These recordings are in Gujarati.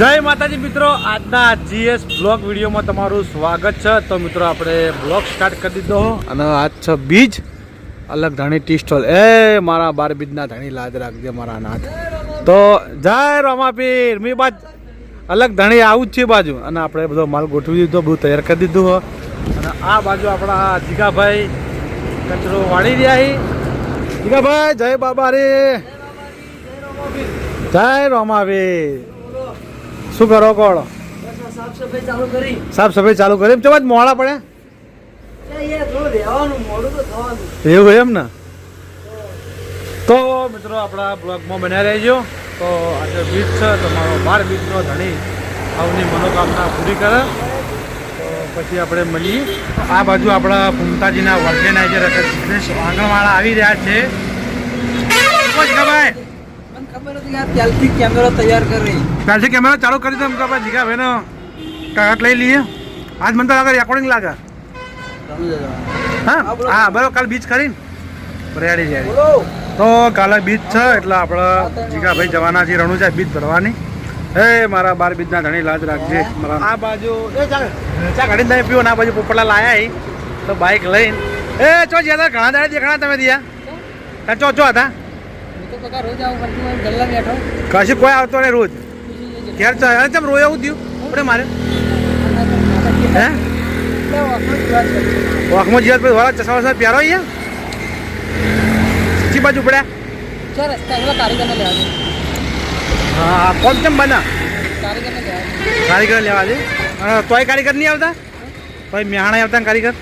જય માતાજી મિત્રો, આજના જીએસ બ્લોગ વિડીયોમાં તમારું સ્વાગત છે. તો મિત્રો આપણે બ્લોગ સ્ટાર્ટ કરી દીધો અને આજ છે બીજ. અલગ ધાણી ટી સ્ટોલ. એ મારા 12 બીજના ધાણી લાજ રાખજે મારા નાથ. તો જય રમાપીર. મી બાજ અલગ ધાણી આવું જ છે બાજુ. અને આપણે બધો માલ ગોઠવી દીધો, બધું તૈયાર કરી દીધું. અને આ બાજુ આપણા જીગાભાઈ કચરો વાળી રહ્યા. જીગાભાઈ જય બાબા રે, જય રમાપીર. શું કરો કોળો? સાફ સફાઈ ચાલુ કરી. ચમ મોડા પડ્યા એવું એમ ને? તો મિત્રો આપણા બ્લોગમાં બન્યા રહેજો. તો આજે બીજ છે તો મારો 12 બીજનો ધણી આવની મનોકામના પૂરી કરે. તો પછી આપણે મળીએ. આ બાજુ આપણા ફૂમતાજીના વર્ગેનાઇઝર આંગણવાળા આવી રહ્યા છે. ભાઈ ખબર હતી યાર, ત્યારથી કેમેરા તૈયાર કરી. ત્યારથી કેમેરા ચાલુ કરી દો. કે ભાઈ જીગા ભાઈને કાગટ લઈ લઈએ. આજ મને તો લાગે રેકોર્ડિંગ લાગે. હા હા બરાબર. કાલે બીચ કરીને રેડી રેડી. તો કાલે બીચ છે એટલે આપણે જીગાભાઈ જવાના છીએ રણુજા બીચ ભરવાની. હે મારા 12 બીજના ધણી લાજ રાખજે. આ બાજુ ચા કાઢીને તમે પીવો ને આ બાજુ પોપટલા લાયા તો બાઇક લઈને એ ચો જ્યાં ઘણા દાડે દેખાણા તમે દિયા ચો ચો હતા કશું કોઈ આવતો નહીં રોજ ઘેર ચાલે ચમ રોય આવું થયું આપણે મારે હે વોકમાં જીવત પછી વાળા ચશ્મા વસા પ્યારો અહીંયા ચી બાજુ પડ્યા હા કોણ ચમ બના કારીગર લેવા દે. તોય કારીગર નહીં આવતા? તોય મેહાણા આવતા કારીગર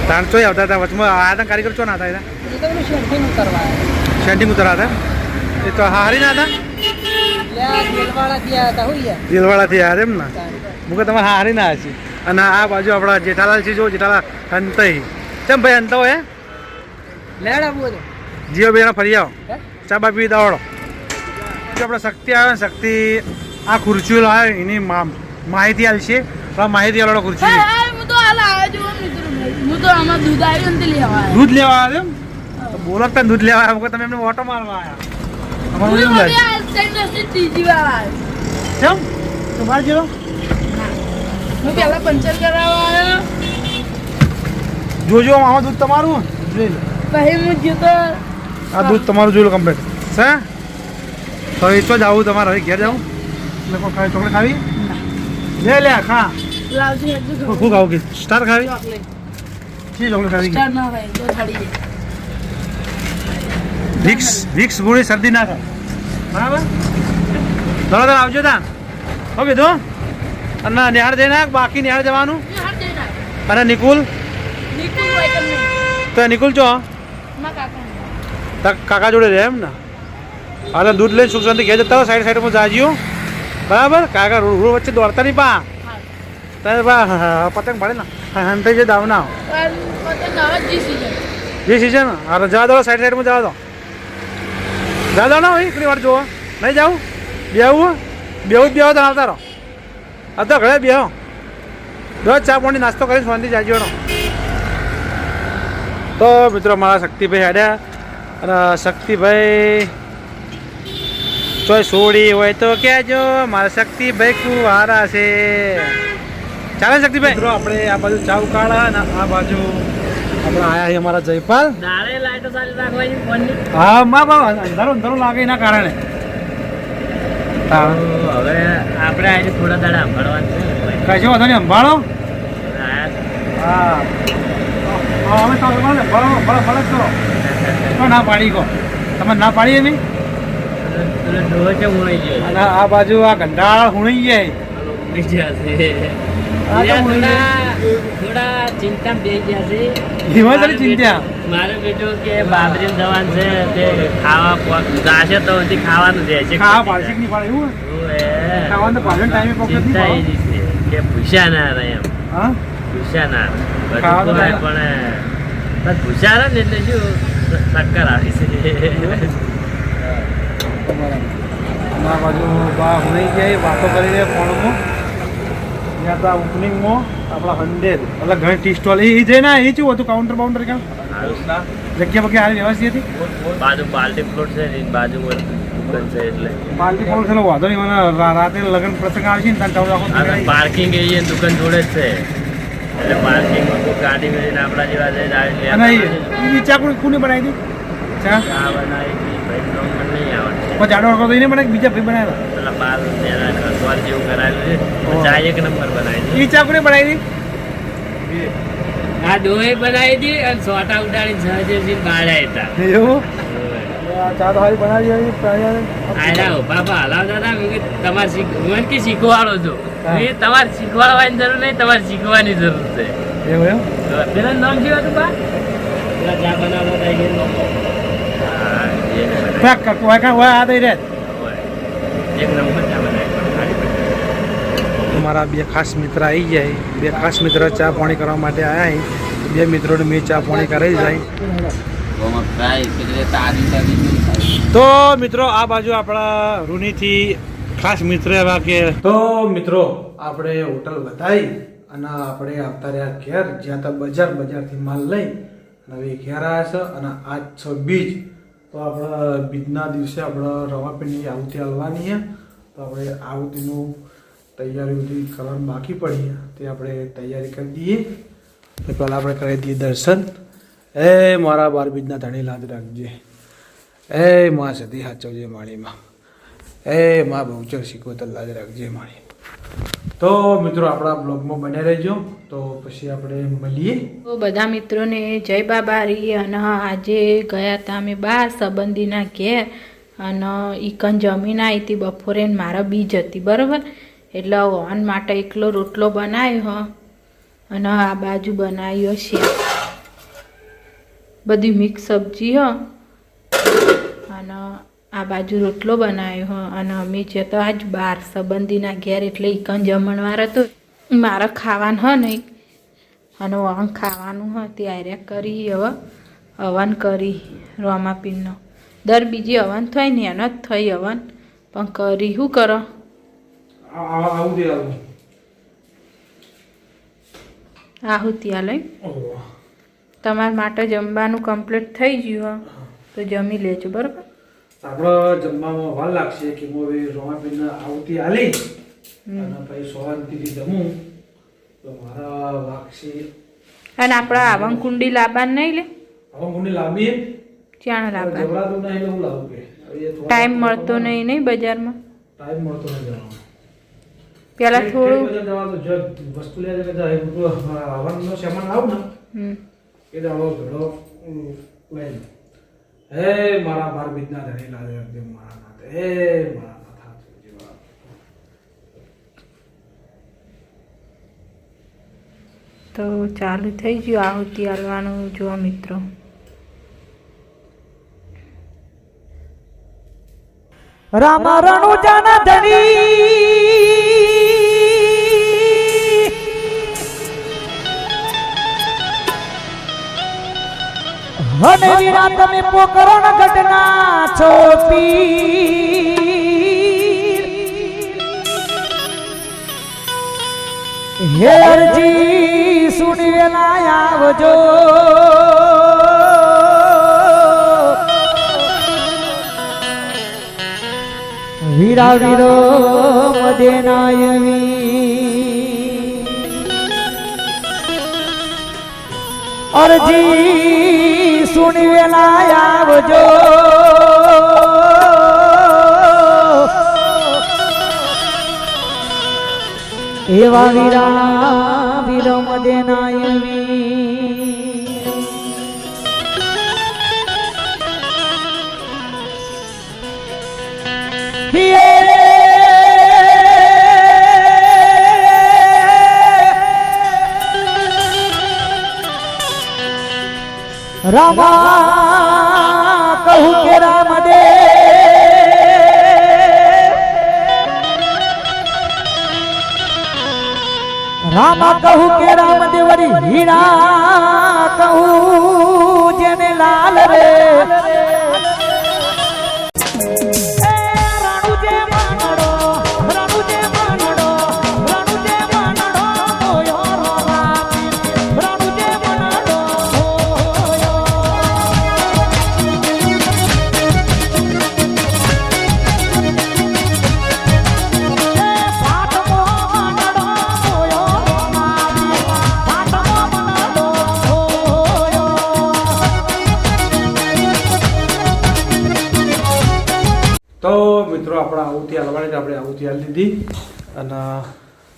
તાણ ચોય આવતા હતા વચમાં આવ્યા હતા કારીગર ચો ના હતા? શેન્ટિંગ ઉતરવા હતા એ તો હારી ના હતા? દિલવાળાથી આવ્યા એમ ને? મુકે તમારે હારી ના હશે. અને આ બાજુ આપણા જેઠાલાલ છે. જો જેઠાલાલ હંતઈ ચમ ભાઈ હંતો હે જીઓ બેના ફરી આવો ચા બા પી દાવડો. આપણે શક્તિ આવે ને શક્તિ આ ખુરશીઓ લાવે એની માહિતી આલશે. માહિતી આલો ખુરશી દૂધ લેવા આવે એમ બોલતા દૂધ લેવા આવ્યા. તમે એમને ઓટો મારવા આવ્યા અમારું એવું લાગે કેમ તમારે જેલો હું પેલા પંચર કરાવવા જોજો આમાં દૂધ તમારું જોઈ લો. પછી હું જીતો આ દૂધ તમારું જોઈ લો કમ્પ્લીટ છે. તો એ તો જ આવું તમારે હવે ઘેર જાઉં એટલે કોઈ ખાવી ચોકલેટ ખાવી લે લે ખા લાવજો શું ખાવું કે સ્ટાર ખાવી શી ચોકલેટ ખાવી સ્ટાર ના ભાઈ તો છડી દે. વિક્સ ગોળી શરદી ના થાય બરાબર. ધરો આવજો તા હો કીધું. અને નિહાળ જઈને બાકી નિહાળ જવાનું. અને નિકુલ તો નિકુલ ચો કાકા જોડે રહે એમ ને? અરે દૂધ લઈને સુખ શાંતિ ઘેર જતા હોય સાઈડમાં જાજ્યો બરાબર. કાકા રોડ વચ્ચે દોડતા નહીં પા તારે પતંગ પડે ને હંતાઈ છે દાવના જે સીઝન. અરે જવા દો સાઈડમાં જવા દો. જા દો ના હોય એકલી વાર જોવા નહીં જાઉં બેવું બેવું જ બેહો તો આવતા રહો. આ તો ઘરે બેહો દો ચા પાણી નાસ્તો કરીને શાંતિ જાજો. તો મિત્રો મારા શક્તિભાઈ હાડ્યા. અને શક્તિભાઈ ચોય છોડી હોય તો કહેજો મારા શક્તિભાઈ કુવારા છે. ચાલે શક્તિભાઈ મિત્રો આપણે આ બાજુ ચાવ કાઢા અને આ બાજુ આપણે આયા છીએ અમારા જયપાલ. હા મા બા અંધારું અંધારું લાગે એના કારણે હવે આપણે આજે થોડા દાડા સંભાળવાનું છે. કશો વાંધો નહીં સંભાળો. હા અમે તો ભલે કરો તો ના પાડી કહો તમે ના પાડી એમ. અને આ બાજુ આ ગંડાળ હુણી જાય થોડા ચિંતા બે ગયા છે. હિમાચલી ચિંતા મારે બેટું કે બાબરી જવાન છે તે ખાવા જાશે તો ખાવાનું રહે છે. ખાવા પાડશે નહીં પાડે એવું ખાવાનું તો પાડે ટાઈમે ચિંતા એ રીતે કે ભૂસ્યા ના રહે એમ. હા ભૂસ્યા ના પણ ભૂસ્યા રહે ને એટલે શું ચક્કર આવી છે. આ બાજુ બા હુણી જાય વાતો કરી રહ્યા ફોનમાં. ત્યાં તો આ ઓપનિંગમાં આપણા 100 એટલે ઘણી ટી સ્ટોલ એ છે ને એ શું હતું કાઉન્ટર બાઉન્ટર ક્યાં જગ્યા બગ્યા હારી વ્યવસ્થિત હતી બાજુ પાર્ટી પ્લોટ છે ને એની બાજુમાં દુકાન છે એટલે પાર્ટી પણ થયેલો વાંધો નહીં મને રાતે લગ્ન પ્રસંગ આવશે ને ત્યાં ચાલુ રાખો પાર્કિંગ એ દુકાન જોડે જ છે એટલે પાર્કિંગમાં કોઈ ગાડી મેળવીને આપણા જેવા જઈને અને એ ચા કોને બનાવી હતી ચા ચા બનાવી હતી ભાઈ નંબર નહીં આવે પણ જાડો વખત તો એને બનાવી બીજા ભાઈ બનાવ્યા પેલા બાર અસવાર જેવું કરાયેલું છે ચા એક નંબર બનાવી એ ચા કોને બનાવી હતી આ ડોહે બનાવી હતી અને સોટા ઉડાડીને સહજે બાળ્યા હતા એવું ચા તો હારી બનાવી બાપા હલાવતા હતા તમારે હું કે શીખવાડો છો તમારે શીખવાડવાની જરૂર નહીં તમારે શીખવાની જરૂર છે એવું એમ પેલા નામ શું હતું બા પેલા ચા બનાવતા એક નંબર ચા બનાવી મારા બે ખાસ મિત્ર આવી જાય બે ખાસ મિત્ર ચા પાણી કરવા માટે આવ્યા બે મિત્રોને મેં ચા પાણી કરાવી જાય તો મિત્રો આ બાજુ આપણા રૂનીથી ખાસ મિત્ર એવા કે તો મિત્રો આપણે હોટલ બતાવી અને આપણે આવતા રહ્યા ઘેર જ્યાં તો બજારથી માલ લઈ અને હવે ઘેર આવ્યા છે અને આજ છે બીજ તો આપણા બીજના દિવસે આપણે રવાપીની આવતી હાલવાની છે તો આપણે આવતીનું તૈયારી બધી કરવાની બાકી પડી તે આપણે તૈયારી કરી દઈએ તો પહેલાં આપણે કરી દઈએ દર્શન એ મારા બાર બીજના ધણી લાદ રાખજે એ માં સતી સાચવજે માળીમાં એ માં બહુચર શીખવતર લાદ રાખજે માળી તો મિત્રો આપણા બ્લોગમાં બન્યા રહેજો તો પછી આપણે મળીએ તો બધા મિત્રોને જય બાબારી અને આજે ગયા હતા અમે બહાર સંબંધીના ઘેર અને ઈકન જમીન આવી હતી બપોરે મારા બીજ હતી બરાબર એટલે ઓન માટે એકલો રોટલો બનાવ્યો અને આ બાજુ બનાવ્યો છે બધી મિક્સ સબ્જી અને આ બાજુ રોટલો બનાવ્યો અને અમે જતો આજ બાર સંબંધીના ઘેર એટલે ઈકન જમણવાર હતો મારે ખાવાનું નહીં અને ઓન ખાવાનું તે આર્યા કરી હવે હવન કરી રોમાપીરનો દર બીજી હવન થઈ ને એનો જ થઈ હવન પણ કરી શું કરો આહુતિ લઈ તમારા માટે જમવાનું કમ્પ્લીટ થઈ ગયું તો જમી લેજો બરાબર આપણે જમવામાં વાર લાગશે કે હું હવે રોમાપીને આવતી આલી અને પછી સોહાનથી જમું તો મારા વાગશે અને આપણે આવન કુંડી લાવવાનું નહીં લે આવન કુંડી લાવીએ ક્યાં લાવવાનું જબરાતું નહીં એટલે હું લાવું કે ટાઈમ મળતો નહીં બજારમાં ટાઈમ મળતો નહીં જવાનું પેલા થોડું વસ્તુ લે છે કે હવનનો સામાન લાવ ને એ દાડો ઘડો લઈ હે મારા બાર બીજના ધણી લાગે એકદમ મારા નાથે હે મારા નાથા જેવા તો ચાલુ થઈ ગયું આહુતિ હાલવાનું જો મિત્રો રામા રણુજાના ધણી અને વીરા તમે પોકરણ ઘટના છો પીર હેરજી સુની વેલા આવજો વીરા વીરો મદેનાયવી અરજી સુની વેલા આવજો એવા વીરા વીરો મદેનાયવી રામા કહું કે રામ દે રામા કહું કે રામ દેવરી હીરા કહું જેને લાલ રે તો મિત્રો આપણે આવુંથી હાલવાની આપણે આવુંથી હાલી દીધી અને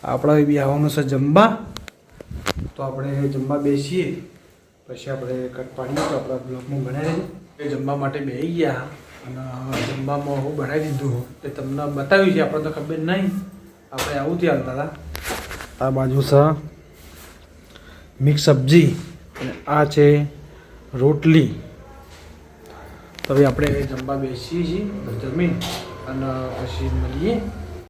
આપણે બી આવવાનું છે જમવા. તો આપણે જમવા બેસીએ પછી આપણે કટ પાડીએ તો આપણા બ્લોગમાં બનાવી દઈએ. એ જમવા માટે બેસી ગયા અને જમવામાં હું બનાવી દીધું એ તમને બતાવ્યું છે. આપણે તો ખબર નહીં, આપણે આવુંથી હાલતા હતા. આ બાજુ છે મિક્સ સબ્જી અને આ છે રોટલી. તો હવે આપણે જમવા બેસીએ છીએ જમીન અને પછી મળીએ.